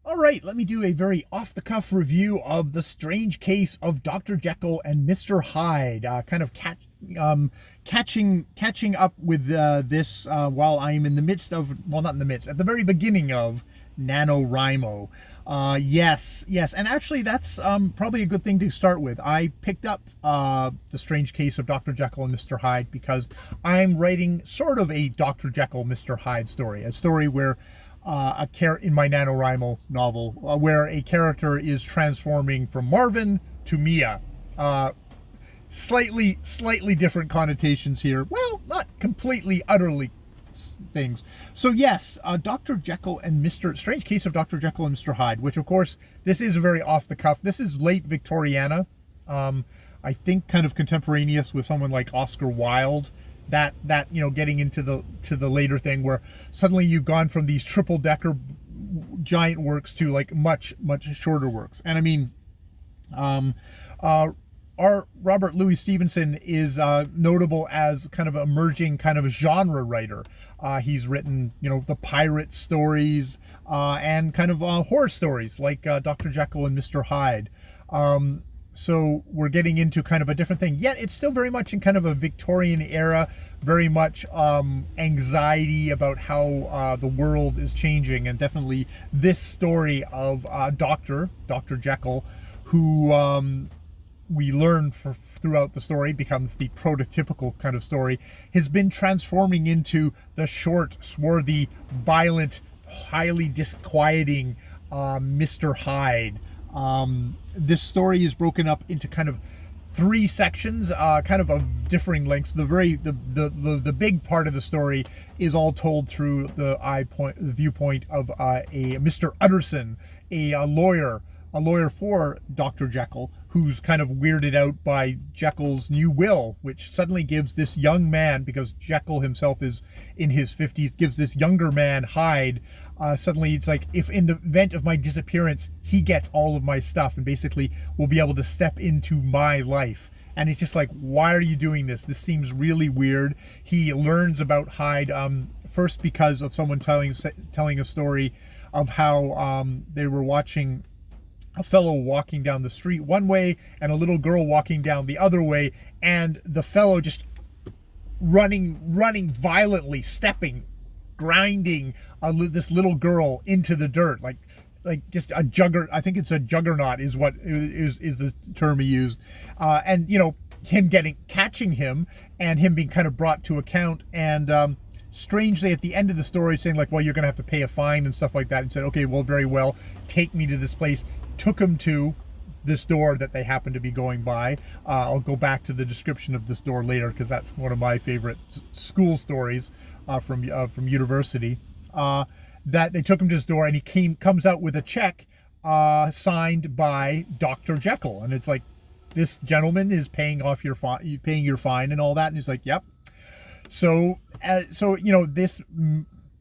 All right, let me do a very off-the-cuff review of the strange case of Dr. Jekyll and Mr. Hyde. Catching up with this while I'm in the midst of, well, not in the midst, at the very beginning of NaNoWriMo. Yes, and actually that's probably a good thing to start with. I picked up the strange case of Dr. Jekyll and Mr. Hyde because I'm writing sort of a Dr. Jekyll, Mr. Hyde story, a story where in my NaNoWriMo novel, where a character is transforming from Marvin to Mia. Slightly different connotations here. Well, not completely, utterly things. So yes, Dr. Jekyll and Strange Case of Dr. Jekyll and Mr. Hyde, which of course, this is very off the cuff. This is late Victoriana. I think kind of contemporaneous with someone like Oscar Wilde. That getting into the later thing where suddenly you've gone from these triple-decker giant works to like much shorter works. And I mean, our Robert Louis Stevenson is notable as kind of emerging kind of a genre writer. He's written the pirate stories and kind of horror stories like Dr. Jekyll and Mr. Hyde. So we're getting into kind of a different thing, yet it's still very much in kind of a Victorian era, very much anxiety about how the world is changing, and definitely this story of Dr. Jekyll, who we learn throughout the story becomes the prototypical kind of story, has been transforming into the short, swarthy, violent, highly disquieting Mr. Hyde. This story is broken up into kind of three sections, kind of differing lengths. The big part of the story is all told through the viewpoint of a Mr. Utterson, a lawyer for Dr. Jekyll, who's kind of weirded out by Jekyll's new will, which suddenly gives this young man, because Jekyll himself is in his 50s, gives this younger man, Hyde, suddenly it's like, if in the event of my disappearance, he gets all of my stuff and basically will be able to step into my life. And it's just like, why are you doing this? This seems really weird. He learns about Hyde first because of someone telling a story of how they were watching a fellow walking down the street one way and a little girl walking down the other way, and the fellow just running violently, stepping, grinding this little girl into the dirt, like just a I think it's a juggernaut is what is the term he used, and him catching him and him being kind of brought to account, and strangely at the end of the story saying like, well, you're gonna have to pay a fine and stuff like that, and said, okay, well, very well, take me to this place, took him to this door that they happen to be going by. I'll go back to the description of this door later because that's one of my favorite school stories from university. That they took him to this door and he comes out with a check signed by Dr. Jekyll, and it's like, this gentleman is paying your fine and all that, and he's like, yep. So this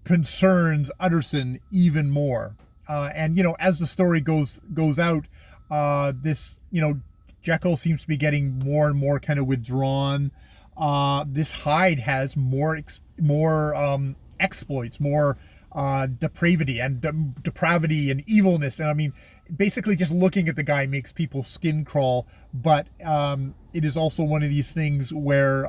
concerns Utterson even more. And as the story goes out, this Jekyll seems to be getting more and more kind of withdrawn. This Hyde has more exploits, more depravity and evilness, and I mean, basically just looking at the guy makes people's skin crawl. But it is also one of these things where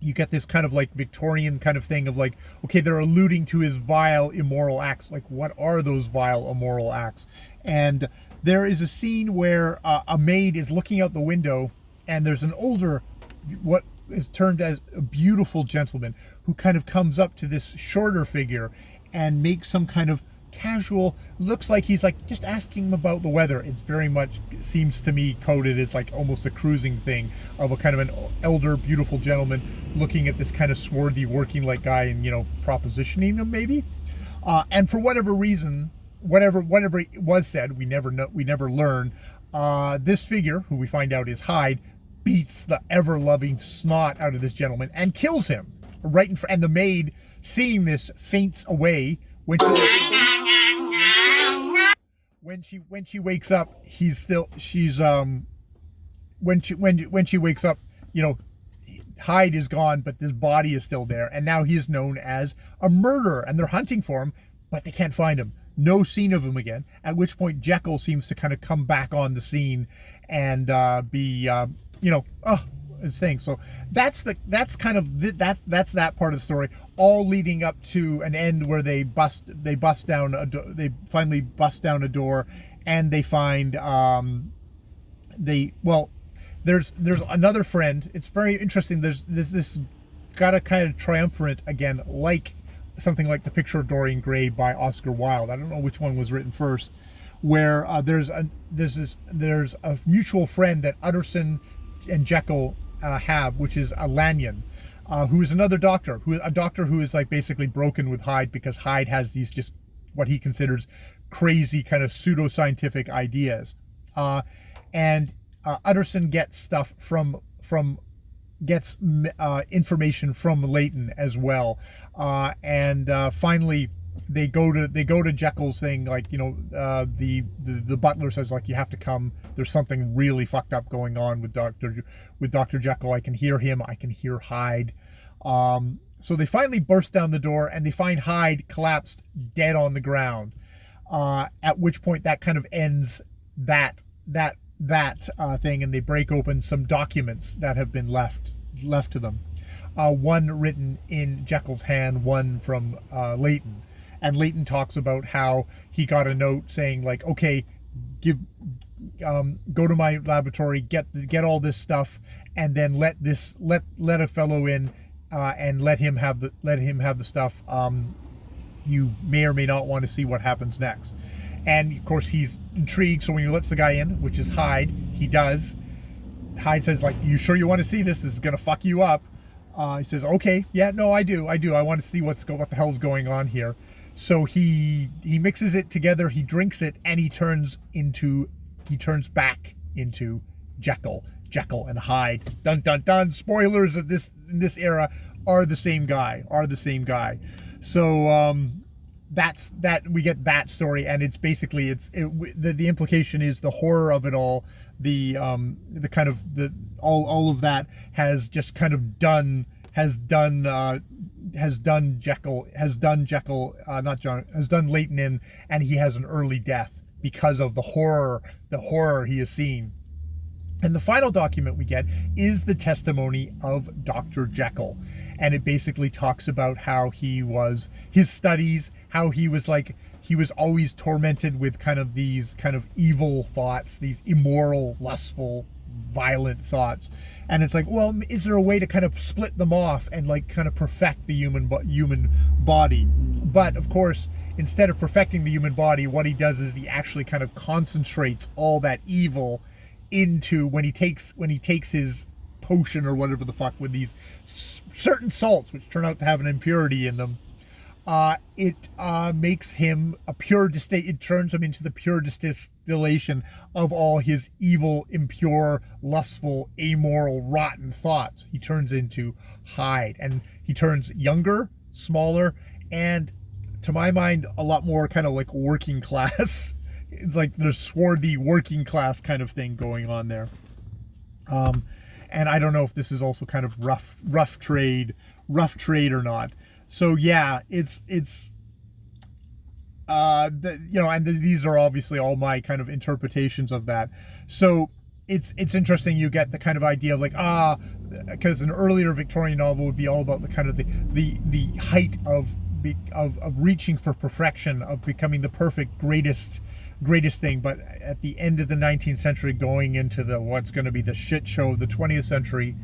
you get this kind of like Victorian kind of thing of like, okay, they're alluding to his vile, immoral acts. Like, what are those vile, immoral acts? And there is a scene where a maid is looking out the window, and there's an older, what is termed as a beautiful gentleman, who kind of comes up to this shorter figure and makes some kind of casual, looks like he's like just asking him about the weather. It's very much, seems to me, coded as like almost a cruising thing of a kind of an elder, beautiful gentleman looking at this kind of swarthy, working like guy and propositioning him maybe. And for whatever reason, whatever was said, we never learn. This figure, who we find out is Hyde, beats the ever-loving snot out of this gentleman and kills him right in front. And the maid, seeing this, faints away. When she wakes up, when she wakes up, Hyde is gone, but this body is still there, and now he is known as a murderer, and they're hunting for him, but they can't find him. no scene of him again, at which point Jckll seems to kind of come back on the scene and be his thing. So that's kind of that's that part of the story, all leading up to an end where they finally bust down a door, and they find there's another friend. It's very interesting. There's this got a kind of triumvirate again, like something like The Picture of Dorian Gray by Oscar Wilde. I don't know which one was written first, where there's a mutual friend that Utterson and Jckll have, which is a Lanyon, who is another doctor, who is like basically broken with Hyde, because Hyde has these just what he considers crazy kind of pseudoscientific ideas, and Utterson gets stuff gets information from Leighton as well, and finally they go to Jekylls thing, like, the butler says, like, you have to come, there's something really fucked up going on with Dr. Jckll. I can hear him, I can hear Hyde. So they finally burst down the door and they find Hyde collapsed dead on the ground, at which point that kind of ends that thing, and they break open some documents that have been left to them, one written in Jekyll's hand, one from Leighton. And Leighton talks about how he got a note saying, like, okay, go to my laboratory, get all this stuff, and then let a fellow in, and let him have the stuff. You may or may not want to see what happens next. And of course he's intrigued, so when he lets the guy in, which is Hyde, he does. Hyde says, like, you sure you want to see this? This is gonna fuck you up. He says, okay, yeah, no, I do. I want to see what the hell's going on here. So he mixes it together, he drinks it, and he turns back into Jckll. Jckll and Hyde, dun dun dun, spoilers in this era, are the same guy. So that's that. We get that story, and it's basically the implication is the horror of it all, the kind of all of that has just kind of done Leighton in, and he has an early death because of the horror he has seen. And the final document we get is the testimony of Dr. Jckll. And it basically talks about how his studies, how he was always tormented with kind of these kind of evil thoughts, these immoral, lustful, violent thoughts. And it's like, well, is there a way to kind of split them off and like kind of perfect the human body? But of course, instead of perfecting the human body, what he does is he actually kind of concentrates all that evil into, when he takes his potion or whatever the fuck with these certain salts which turn out to have an impurity in them, it makes him it turns him into the pure distillation of all his evil, impure, lustful, amoral, rotten thoughts. He turns into Hyde, and he turns younger, smaller, and to my mind a lot more kind of like working class. It's like there's swarthy working class kind of thing going on there. And I don't know if this is also kind of rough trade or not. So yeah, it's and these are obviously all my kind of interpretations of that. So it's interesting. You get the kind of idea of like, because an earlier Victorian novel would be all about the kind of the height of reaching for perfection, of becoming the perfect greatest thing. But at the end of the 19th century, going into what's going to be the shit show of the 20th century,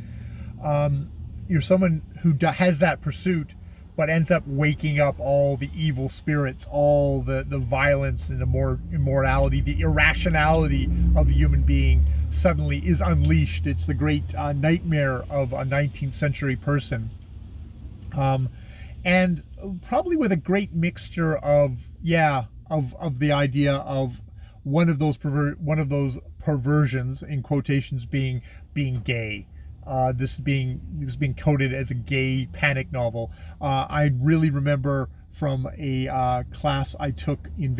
you're someone who has that pursuit, but ends up waking up all the evil spirits, all the violence and the immorality, the irrationality of the human being suddenly is unleashed. It's the great nightmare of a 19th century person. And probably with a great mixture of the idea of one of those perversions, in quotations, being gay. This being coded as a gay panic novel. I really remember from a class I took in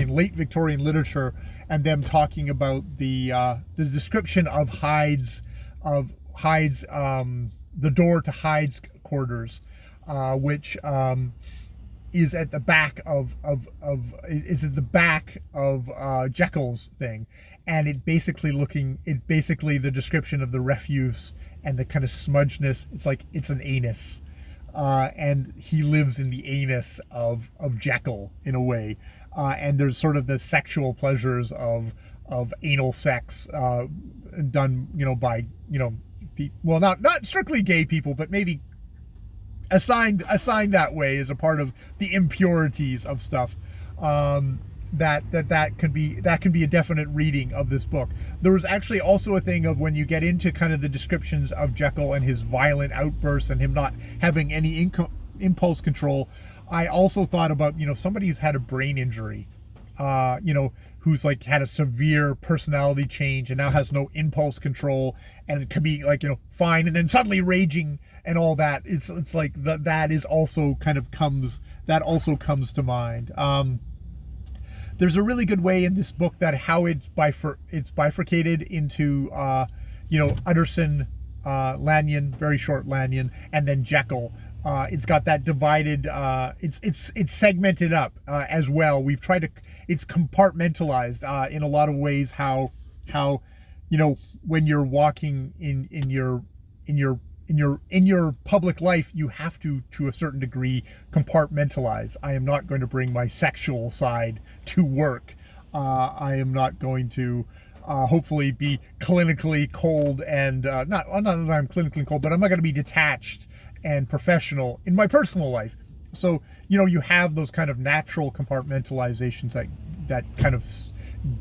late Victorian literature, and them talking about the description of Hyde's the door to Hyde's quarters, which is at the back of Jekylls thing, and it basically the description of the refuse and the kind of smudgeness. It's like it's an anus, and he lives in the anus of Jekkyll in a way, and there's sort of the sexual pleasures of anal sex done, by well, not strictly gay people, but maybe assigned that way as a part of the impurities of stuff. That can be a definite reading of this book. There was actually also a thing of when you get into kind of the descriptions of Jekkyll and his violent outbursts and him not having any impulse control. I also thought about somebody who's had a brain injury, who's like had a severe personality change and now has no impulse control, and it can be like fine and then suddenly raging and all that. It's like that is also kind of comes to mind. There's a really good way in this book that how it's bifurcated into Utterson, Lanyon, very short Lanyon, and then Jekkyll. It's got that divided. It's segmented up as well. We've tried to. It's compartmentalized in a lot of ways. How when you're walking in your public life, you have to a certain degree compartmentalize. I am not going to bring my sexual side to work. I am not going to hopefully be clinically cold and not that I'm clinically cold, but I'm not going to be detached and professional in my personal life. So you have those kind of natural compartmentalizations that kind of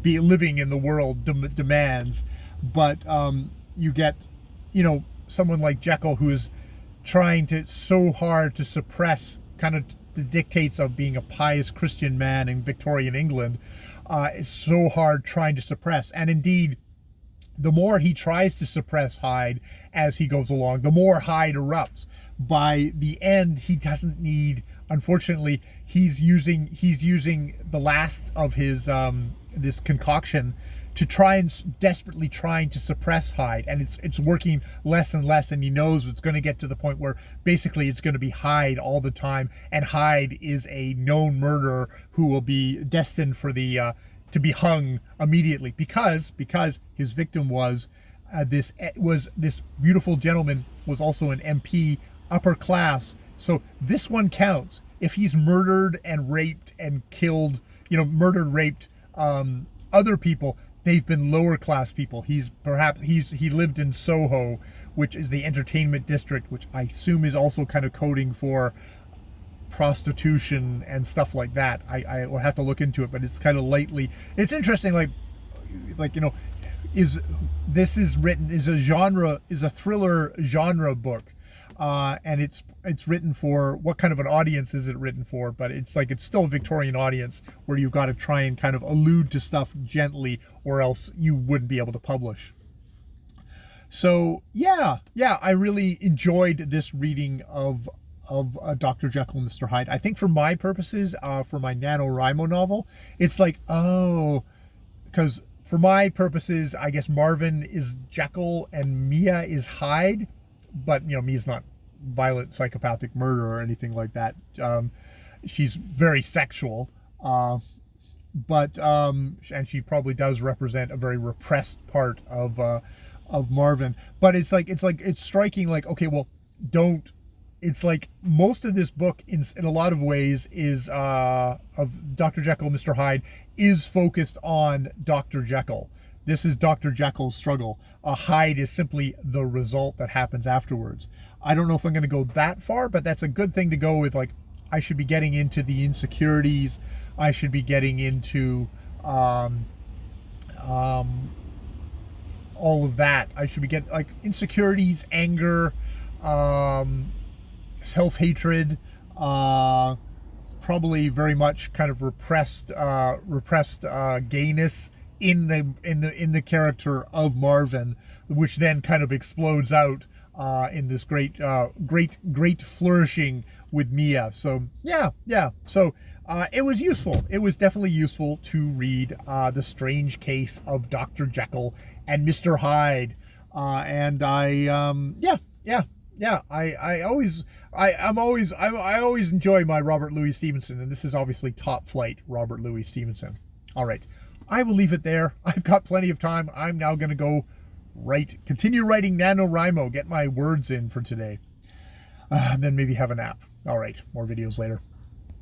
be living in the world demands, but you get someone like Jekkyll who is trying so hard to suppress kind of the dictates of being a pious Christian man in Victorian England, is so hard trying to suppress. And indeed, the more he tries to suppress Hyde as he goes along, the more Hyde erupts. By the end, he doesn't need, unfortunately, he's using the last of his this concoction to desperately trying to suppress Hyde, and it's working less and less, and he knows it's going to get to the point where basically it's going to be Hyde all the time, and Hyde is a known murderer who will be destined for to be hung immediately because his victim was this beautiful gentleman, was also an MP, upper class. So this one counts. If he's murdered and raped and killed, raped other people, they've been lower class people. He lived in Soho, which is the entertainment district, which I assume is also kind of coding for prostitution and stuff like that. I will have to look into it, but it's kind of it's interesting, is a thriller genre book. And it's written for, what kind of an audience is it written for? But it's still a Victorian audience where you've got to try and kind of allude to stuff gently, or else you wouldn't be able to publish. So yeah, I really enjoyed this reading of Dr. Jckll Mr. Hyde. I think for my purposes, for my NaNoWriMo novel, it's because for my purposes, I guess Marvin is Jekkyll and Mia is Hyde. But Mia's not violent psychopathic murder or anything like that. She's very sexual, and she probably does represent a very repressed part of Marvin. But it's striking. Okay, well, don't. It's like most of this book, in a lot of ways, is of Dr. Jckll Mr. Hyde is focused on Dr. Jekkyll. This is Dr. Jekyll's struggle. Hyde is simply the result that happens afterwards. I don't know if I'm going to go that far, but that's a good thing to go with. I should be getting into the insecurities. I should be getting into all of that. I should be getting insecurities, anger, self-hatred, probably very much kind of repressed gayness in the character of Marvin, which then kind of explodes out in this great flourishing with Mia. So yeah. So it was useful. It was definitely useful to read The Strange Case of Dr. Jckll and Mr. Hyde. And I Yeah, I always I always enjoy my Robert Louis Stevenson, and this is obviously top flight Robert Louis Stevenson. All right, I will leave it there. I've got plenty of time. I'm now going to go continue writing NaNoWriMo, get my words in for today, then maybe have a nap. All right, more videos later.